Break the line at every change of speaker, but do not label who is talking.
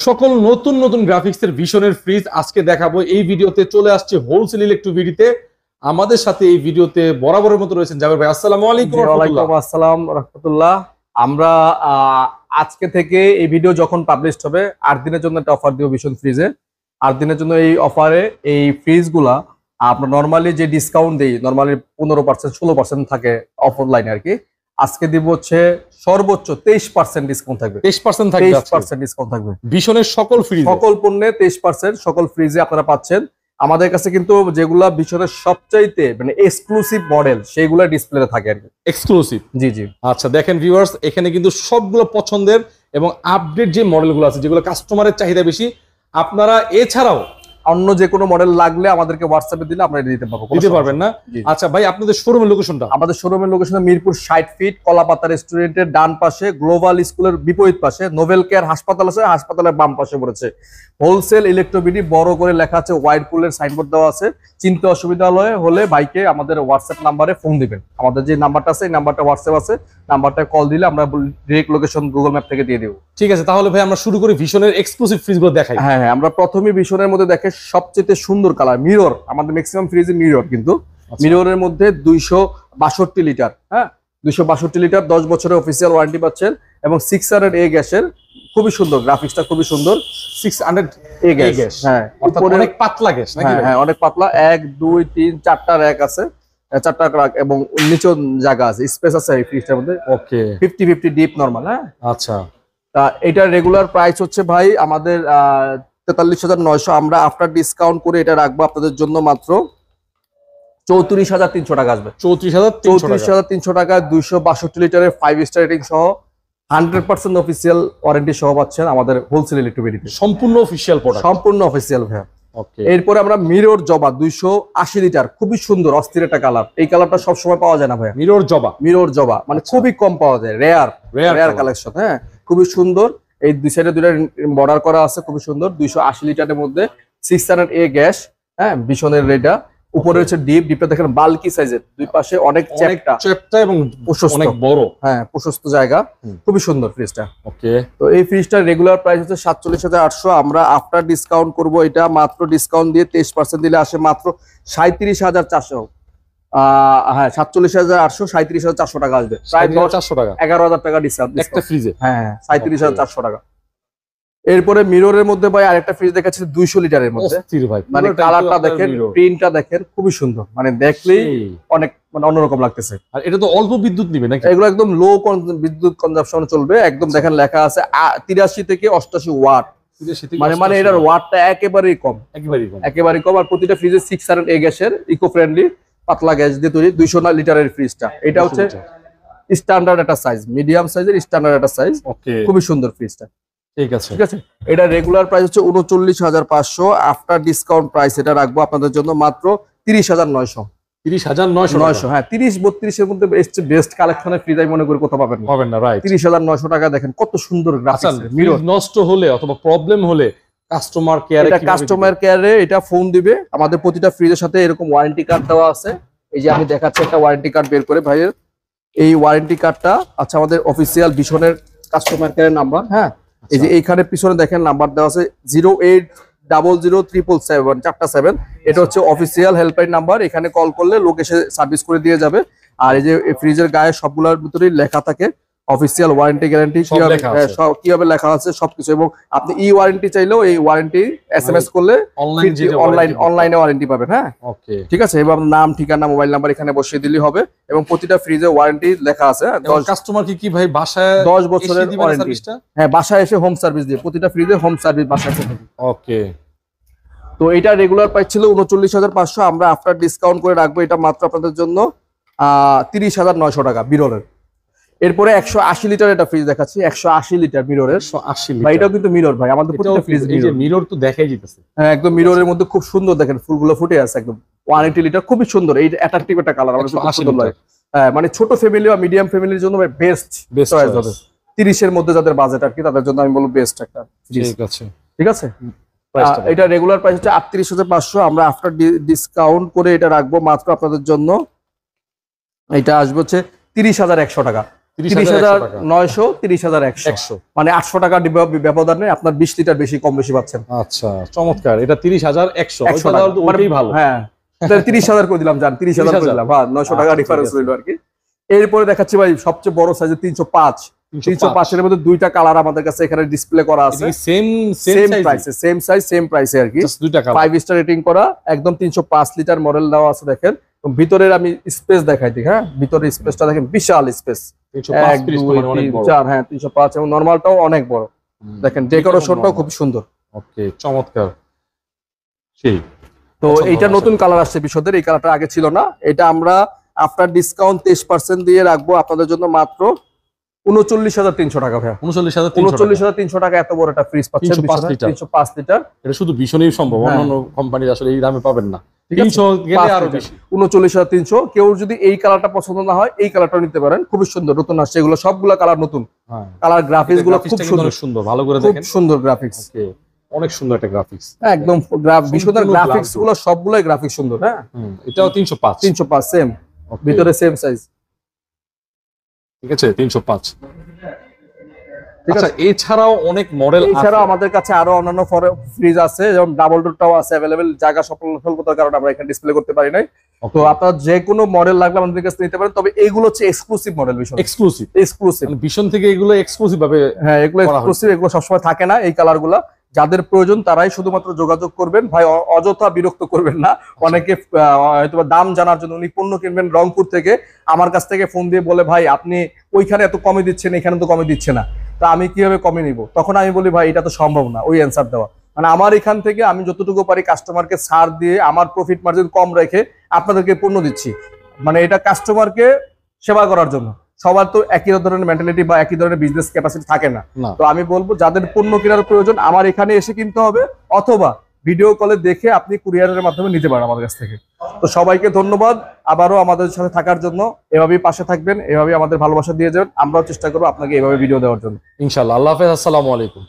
সকল নতুন নতুন গ্রাফিক্সের ভিশনের ফ্রিজ আজকে দেখাবো। এই ভিডিওতে চলে আসছে হোলসেল ইলেকট্রোবিডিতে। আমাদের সাথে এই ভিডিওতে বরাবরের মতো রয়েছেন জাবের ভাই। আসসালামু আলাইকুম।
ওয়ালাইকুম আসসালাম রাহমাতুল্লাহ। আমরা আজকে থেকে এই ভিডিও যখন পাবলিশ হবে 8 দিনের জন্য একটা অফার দিব ভিশন ফ্রিজে। 8 দিনের জন্য এই অফারে এই ফ্রিজগুলা আমরা নরমালি যে ডিসকাউন্ট দেই, নরমালি 15% 16% থাকে অফার লাইনে আর কি। আজকে দিব হচ্ছে সর্বোচ্চ 23% ডিসকাউন্ট থাকবে।
23% থাকবে,
23% ডিসকাউন্ট থাকবে
ভিশনের সকল ফ্রিজ,
সকল পণ্যে 23% সকল ফ্রিজে আপনারা পাচ্ছেন। আমাদের কাছে কিন্তু যেগুলা ভিশনের সবচাইতে মানে এক্সক্লুসিভ মডেল সেগুলা ডিসপ্লেতে থাকে আর কি,
এক্সক্লুসিভ।
জি জি।
আচ্ছা দেখেন ভিউয়ার্স, এখানে কিন্তু সবগুলো পছন্দের এবং আপডেট যে মডেলগুলো আছে যেগুলো কাস্টমারের চাহিদা বেশি, আপনারা এছাড়াও
অন্য যে কোনো মডেল লাগলে আমাদেরকে হোয়াটসঅ্যাপে দিলে আমরা দিতে পারবো।
দিতে পারবেন না? আচ্ছা ভাই, আপনাদের শোরুমের লোকেশনটা?
আমাদের শোরুমের লোকেশন মিরপুর 60 ফিট কলাপাতা রেস্টুরেন্টের ডান পাশে, গ্লোবাল স্কুলের বিপরীত পাশে, নোবেল কেয়ার হাসপাতাল আছে, হাসপাতালের বাম পাশে পড়েছে। হোলসেল ইলেকট্রোবিডি বড় করে লেখা আছে, হোয়াইট পুলের সাইনবোর্ড দেওয়া আছে। চিনতে অসুবিধা হলে ভাইকে আমাদের হোয়াটসঅ্যাপ নাম্বারে ফোন দিবেন। আমাদের যে নাম্বারটা আছে এই নাম্বারটা হোয়াটসঅ্যাপ আছে, নাম্বারটা কল দিলে আমরা ডিরেক্ট লোকেশন গুগল ম্যাপ থেকে দিয়ে দেবো।
ঠিক আছে, তাহলে ভাই আমরা শুরু করি ভিশনের এক্সক্লুসিভ ফ্রিজগুলো দেখাই।
হ্যাঁ হ্যাঁ, আমরা প্রথমে ভিশনের মধ্যে দেখে সবচেয়ে সুন্দর কালার মিরর। আমাদের ম্যাক্সিমাম ফ্রিজে মিরর, কিন্তু মিররের মধ্যে 262 লিটার, হ্যাঁ 262 লিটার 10 বছরের অফিসিয়াল ওয়ারেন্টি পাচ্ছেন। এবং 600A গ্যাসের, খুবই সুন্দর গ্রাফিক্সটা, খুবই সুন্দর।
600A গ্যাস,
হ্যাঁ
অনেক পাতলা গ্যাস নাকি?
হ্যাঁ অনেক পাতলা। 1 2 3 4টা র‍্যাক আছে, 4টা র‍্যাক এবং নিচে জায়গা আছে, স্পেস আছে এই ফ্রিজটার মধ্যে।
ওকে,
50-50 ডিপ নরমাল। হ্যাঁ
আচ্ছা,
তা এটার রেগুলার প্রাইস হচ্ছে ভাই আমাদের 43,900। আমরা আফটার ডিসকাউন্ট করে এটা রাখবো আপনাদের জন্য মাত্র 34,300 টাকা আসবে। 34,300 টাকা 262 লিটারের 5 স্টার রেটিং সহ 100% অফিসিয়াল ওয়ারেন্টি সহ পাচ্ছেন আমাদের হোলসেল ইলেকট্রোবিডিতে।
সম্পূর্ণ অফিসিয়াল প্রোডাক্ট,
সম্পূর্ণ অফিসিয়াল ভাই।
ওকে,
এরপরে আমরা মিরর জবা 280 লিটার, খুবই সুন্দর অস্থির একটা কালার। এই কালারটা সবসময় পাওয়া যায় না ভাই, মিরর জবা মানে খুবই কম পাওয়া যায়, রেয়ার কালেকশন। হ্যাঁ খুবই সুন্দর। এই দুই সাইডে দুইটা বর্ডার করা আছে, খুবই সুন্দর। 280 লিটারের মধ্যে 600A গ্যাস, হ্যাঁ ভিশনের রেটা। উপরে হচ্ছে ডিপটা দেখেন বাল্কি সাইজের, দুই পাশে অনেক চ্যাপ্টা এবং অনেক বড়, হ্যাঁ প্রশস্ত জায়গা, খুবই সুন্দর ফ্রিজটা। ওকে, তো এই ফ্রিজটার রেগুলার প্রাইস হচ্ছে 47,800। আমরা আফটার ডিসকাউন্ট করব এটা মাত্র, ডিসকাউন্ট দিয়ে 23% দিলে আসে মাত্র 37,400। হ্যাঁ 47,800, 37,400 টাকা আসবে, প্রায় 400 টাকা, 11,000 টাকা ডিসকাউন্ট একটা ফ্রিজে। হ্যাঁ 37,400 টাকা। এরপরে মিররের মধ্যে ভাই আরেকটা ফ্রিজ দেখাচ্ছি 200 লিটারের মধ্যে। মানে কালারটা দেখেন, প্রিন্টটা দেখেন, খুবই সুন্দর, মানে দেখলেই অনেক মানে অন্যরকম লাগতেছে।
আর এটা তো অল্প বিদ্যুৎ নিবে নাকি?
এগুলো একদম লো বিদ্যুৎ কনজাম্পশন চলবে। একদম দেখেন লেখা আছে 83 থেকে 88 ওয়াট, মানে এটার ওয়াটটা একেবারেই কম। আর প্রতিটা ফ্রিজে 600A গ্যাসের ইকো ফ্রেন্ডলি পাতলা গ্যাস দিয়ে তৈরি 200 লিটারের ফ্রিজটা। এটা হচ্ছে স্ট্যান্ডার্ড একটা সাইজ, মিডিয়াম সাইজের স্ট্যান্ডার্ড একটা সাইজ। খুবই সুন্দর ফ্রিজটা। ঠিক আছে। এটা রেগুলার প্রাইস হচ্ছে 39,500। আফটার ডিসকাউন্ট প্রাইস এটা রাখবো আপনাদের জন্য মাত্র 30,900।
30,900,
হ্যাঁ 30-32 এর মধ্যে বেস্ট কালেকশনের ফ্রিজ আমি মনে করি কোথাও পাবেন না, রাইট? 30,900 টাকা দেখেন কত সুন্দর গ্রাফিক্স।
মিরর নষ্ট হলে অথবা প্রবলেম হলে কাস্টমার
কেয়ারে এটা ফোন দিবে। আমাদের প্রতিটা ফ্রিজের সাথে এরকম ওয়ারেন্টি কার্ড দেওয়া আছে। এই যে আমি দেখাচ্ছি একটা ওয়ারেন্টি কার্ড বের করে ভাইয়ের, এই ওয়ারেন্টি কার্ডটা আচ্ছা আমাদের অফিসিয়াল ভিশনের কাস্টমার কেয়ারের নাম্বার। হ্যাঁ এই যে এইখানে পিছনে দেখেন নাম্বার দেওয়া আছে 08000777 এটা হচ্ছে অফিসিয়াল হেল্পলাইন নাম্বার। এখানে কল করলে লোক এসে সার্ভিস করে দিয়ে যাবে। আর এই যে ফ্রিজের গায়ে সবগুলোর ভিতরেই লেখা থাকে অফিসিয়াল ওয়ারেন্টি গ্যারান্টি কিভাবে লেখা আছে সবকিছু। এবং আপনি ই ওয়ারেন্টি চাইলেও এই ওয়ারেন্টি SMS করলে অনলাইনে ওয়ারেন্টি পাবেন। হ্যাঁ ওকে, ঠিক আছে। এবং নাম, ঠিকানা, মোবাইল নাম্বার এখানে বসিয়ে দিলেই হবে। এবং প্রতিটা ফ্রিজে ওয়ারেন্টি লেখা আছে।
কাস্টমার কি ভাই বাসায়
10 বছরের ওয়ারেন্টি? হ্যাঁ বাসায় এসে হোম সার্ভিস দিয়ে, প্রতিটা ফ্রিজে হোম সার্ভিস বাসায় এসে। ওকে, তো এটা রেগুলার প্রাইস ছিল 39,500। আমরা আফটার ডিসকাউন্ট করে রাখবো এটা মাত্র আপনাদের জন্য 30,900 টাকা মিররের। এরপরে 180 লিটার একটা ফ্রিজ দেখাচ্ছি, 180 লিটার মিররের। 180 লিটার, এটাও কিন্তু মিরর ভাই, আমাদের প্রতিটা ফ্রিজ এই যে মিরর তো দেখাই যেতেছে। হ্যাঁ একদম মিররের মধ্যে খুব সুন্দর দেখেন, ফুলগুলো ফুটে আছে একদম। 180 লিটার, খুবই সুন্দর। এই অ্যাট্রাকটিভ একটা কালার, আমাদের খুব সুন্দর লাগে। হ্যাঁ মানে ছোট ফ্যামিলি বা মিডিয়াম ফ্যামিলির জন্য বেস্ট চয়েস হবে। 30 এর মধ্যে যাদের বাজেট আর কি, তাদের জন্য আমি বলবো বেস্ট একটা ফ্রিজ। ঠিক আছে। এটা রেগুলার প্রাইস হচ্ছে 38,500। আমরা আফটার ডিসকাউন্ট করে এটা রাখবো মাত্র আপনাদের জন্য, এটা আসবে হচ্ছে 30,100 টাকা। 30,900 30,100 মানে 800 টাকা ব্যবধান নেই, আপনার 20 লিটার বেশি কম বেশি পাচ্ছেন।
আচ্ছা চমৎকার, এটা 30,100 ওইটাই ভালো।
হ্যাঁ 30,000 করে দিলাম, জান 30,000 করে দিলাম, হ্যাঁ 900 টাকা ডিফারেন্স হইলো আর কি। এরপরে দেখাচ্ছি ভাই সবচেয়ে বড় সাইজের 305 এর মধ্যে দুইটা কালার আমাদের কাছে এখানে ডিসপ্লে করা আছে, সেম প্রাইসে সেম সাইজ সেম প্রাইসে আর কি, দুইটা কালার 5 স্টার রেটিং করা, একদম 305 লিটার মডেল দেওয়া আছে। দেখেন ভিতরের আমি স্পেস দেখাই দিই, হ্যাঁ ভিতরের স্পেসটা দেখেন বিশাল স্পেস, 1 2 3 4 হ্যাঁ 305 এবং নরমালটাও অনেক বড়। দেখেন ডেকোরেশনটাও খুব সুন্দর।
ওকে চমৎকার। সেই
তো এইটা নতুন কালার আসছে বিশদের, এই কালারটা আগে ছিল না। এটা আমরা আফটার ডিসকাউন্ট 23% দিয়ে রাখবো আপনাদের জন্য মাত্র 39,300 টাকা ভাই। 39,300 টাকা এত বড় একটা ফ্রিজ পাচ্ছেন 305 লিটার।
এটা শুধু ভীষণই সম্ভব, অন্যান্য কোম্পানি আসলে এই দামে পাবেন না। 300 গেলে আরো বেশি, 39,300। কেউ যদি এই কালারটা পছন্দ না হয় এই কালারটা নিতে পারেন, খুবই সুন্দর নতুন আসছে, এগুলো সবগুলা কালার নতুন, কালার গ্রাফিক্স গুলো খুব সুন্দর, ভালো করে দেখেন, খুব সুন্দর গ্রাফিক্স, অনেক সুন্দর একটা গ্রাফিক্স,
একদম বিশদের গ্রাফিক্স গুলো সবগুলাই গ্রাফিক্স সুন্দর। হ্যাঁ
এটাও 305
সেম, ভিতরে সেম সাইজ,
ঠিক আছে 305। আচ্ছা এছাড়াও অনেক মডেল,
এছাড়াও আমাদের কাছে আরো অন্যান্য ফ্রিজ আছে, যেমন ডাবল ডোরটাও আছে अवेलेबल, জায়গা স্বল্পতার কারণে আমরা এখানে ডিসপ্লে করতে পারি নাই। তো আপনার যে কোনো মডেল লাগলে আমাদের কাছে নিতে পারেন, তবে এগুলো হচ্ছে এক্সক্লুসিভ মডেল, এক্সক্লুসিভ
ভীষণ থেকে এগুলো এক্সক্লুসিভ ভাবে,
হ্যাঁ এগুলো এক্সক্লুসিভ, এগুলো সবসময় থাকে না এই কালারগুলো। যাদের প্রয়োজন তারাই শুধুমাত্র যোগাযোগ করবেন ভাই, অযথা বিরক্ত করবেন না। অনেকে হয়তো দাম জানার জন্য, উনি পণ্য কিনবেন রংপুর থেকে, আমার কাছ থেকে ফোন দিয়ে বলে ভাই আপনি ওইখানে এত কমে দিচ্ছেন এখানে তো কমে দিচ্ছে না, তা আমি কিভাবে কমে নিব? তখন আমি বলি ভাই এটা তো সম্ভব না ওই অ্যান্সার দেওয়া, মানে আমার এখান থেকে আমি যতটুকু পারি কাস্টমারকে ছাড় দিয়ে আমার প্রফিট মার্জিন কম রেখে আপনাদেরকে পণ্য দিচ্ছি, মানে এটা কাস্টমারকে সেবা করার জন্য। সবার তো একই ধরনের মেন্টালিটি বা একই ধরনের বিজনেস ক্যাপাসিটি থাকে না। তো আমি বলবো যাদের পণ্য কেনার প্রয়োজন আমার এখানে এসে কিনতে হবে, অথবা ভিডিও কলে দেখে আপনি কুরিয়ারের মাধ্যমে নিতে পারেন আমাদের কাছ থেকে। তো সবাইকে ধন্যবাদ আবারও আমাদের সাথে থাকার জন্য, এভাবেই পাশে থাকবেন, এভাবেই আমাদের ভালোবাসা দিয়ে যাবেন, আমরাও চেষ্টা করবো আপনাকে এভাবে ভিডিও দেওয়ার জন্য,
ইনশাআল্লাহ। আল্লাহ হাফেজ, আসসালামু আলাইকুম।